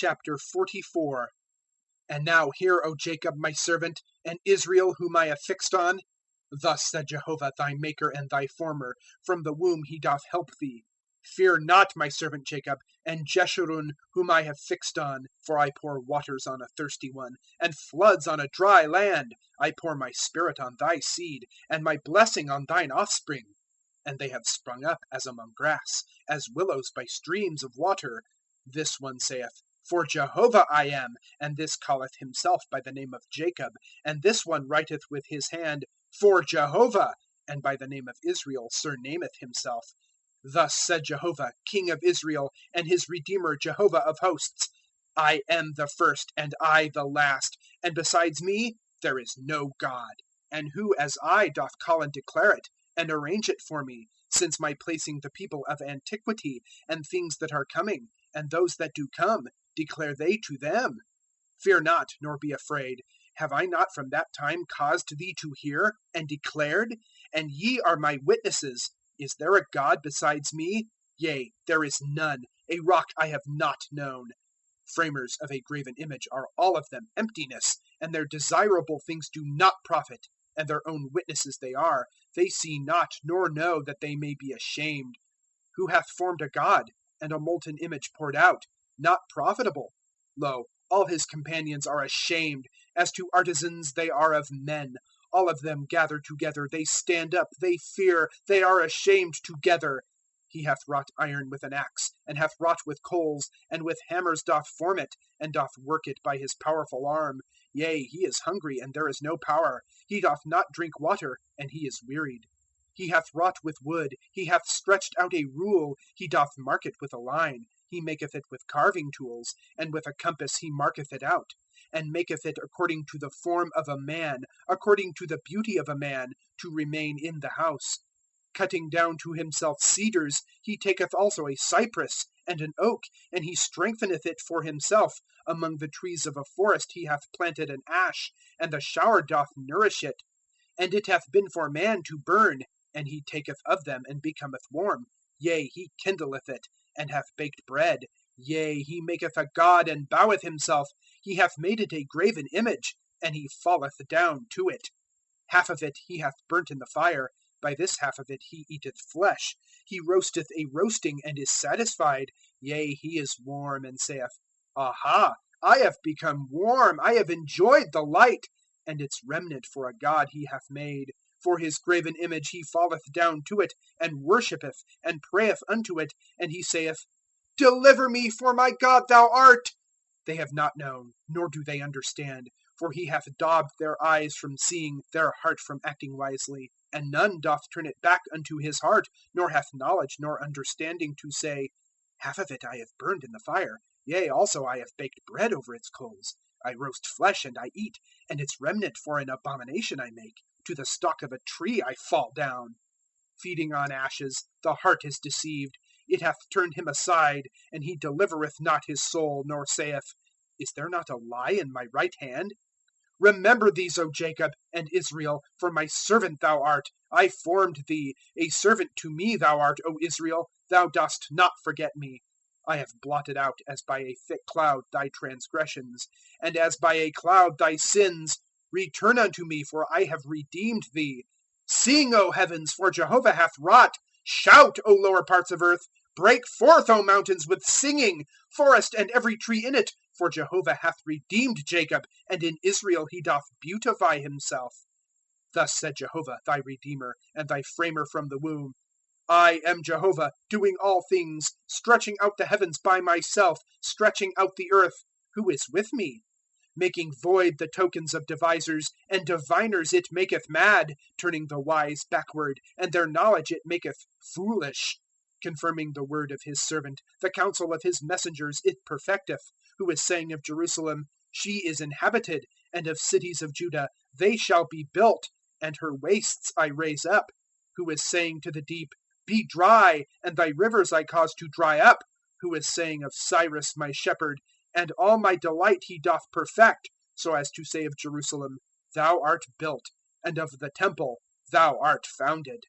Chapter 44. And now hear, O Jacob my servant, and Israel whom I have fixed on. Thus said Jehovah thy Maker and thy Former, from the womb he doth help thee. Fear not my servant Jacob, and Jeshurun whom I have fixed on. For I pour waters on a thirsty one, and floods on a dry land. I pour my spirit on thy seed, and my blessing on thine offspring. And they have sprung up as among grass, as willows by streams of water. This one saith, For Jehovah I am, and this calleth himself by the name of Jacob. And this one writeth with his hand, For Jehovah, and by the name of Israel surnameth himself. Thus said Jehovah, King of Israel, and his Redeemer, Jehovah of hosts, I am the first, and I the last, and besides me there is no God. And who as I doth call and declare it, and arrange it for me, since my placing the people of antiquity, and things that are coming, and those that do come, declare they to them. Fear not, nor be afraid. Have I not from that time caused thee to hear, and declared? And ye are my witnesses. Is there a God besides me? Yea, there is none, a rock I have not known. Framers of a graven image are all of them emptiness, and their desirable things do not profit. And their own witnesses they are. They see not, nor know that they may be ashamed. Who hath formed a god, and a molten image poured out? Not profitable. Lo, all his companions are ashamed. As to artisans they are of men. All of them gather together, they stand up, they fear, they are ashamed together. He hath wrought iron with an axe, and hath wrought with coals, and with hammers doth form it, and doth work it by his powerful arm. Yea, he is hungry, and there is no power. He doth not drink water, and he is wearied. He hath wrought with wood, he hath stretched out a rule, he doth mark it with a line. He maketh it with carving tools, and with a compass he marketh it out. And maketh it according to the form of a man, according to the beauty of a man, to remain in the house. Cutting down to himself cedars, he taketh also a cypress, and an oak, and he strengtheneth it for himself. Among the trees of a forest he hath planted an ash, and the shower doth nourish it. And it hath been for man to burn, and he taketh of them, and becometh warm. Yea, he kindleth it, and hath baked bread. Yea, he maketh a god, and boweth himself. He hath made it a graven image, and he falleth down to it. Half of it he hath burnt in the fire, by this half of it he eateth flesh. He roasteth a roasting, and is satisfied. Yea, he is warm, and saith, Aha, I have become warm, I have enjoyed the light. And its remnant for a god he hath made. For his graven image he falleth down to it, and worshippeth, and prayeth unto it. And he saith, Deliver me, for my God thou art. They have not known, nor do they understand. For he hath daubed their eyes from seeing, their heart from acting wisely. And none doth turn it back unto his heart, nor hath knowledge nor understanding to say, Half of it I have burned in the fire, yea, also I have baked bread over its coals. I roast flesh and I eat, and its remnant for an abomination I make. To the stalk of a tree I fall down. Feeding on ashes, the heart is deceived. It hath turned him aside, and he delivereth not his soul, nor saith, Is there not a lie in my right hand? Remember these, O Jacob, and Israel, for my servant thou art. I formed thee. A servant to me thou art, O Israel. Thou dost not forget me. I have blotted out, as by a thick cloud, thy transgressions, and as by a cloud thy sins. Return unto me, for I have redeemed thee. Sing, O heavens, for Jehovah hath wrought. Shout, O lower parts of earth. Break forth, O mountains, with singing, forest and every tree in it. For Jehovah hath redeemed Jacob, and in Israel he doth beautify himself. Thus said Jehovah, thy Redeemer, and thy Framer from the womb. I am Jehovah, doing all things, stretching out the heavens by myself, stretching out the earth. Who is with me? Making void the tokens of devisers, and diviners it maketh mad, turning the wise backward, and their knowledge it maketh foolish. Confirming the word of his servant, the counsel of his messengers it perfecteth. Who is saying of Jerusalem, She is inhabited, and of cities of Judah, They shall be built, and her wastes I raise up. Who is saying to the deep, Be dry, and thy rivers I cause to dry up. Who is saying of Cyrus my shepherd, And all my delight he doth perfect, so as to say of Jerusalem, Thou art built, and of the temple, Thou art founded.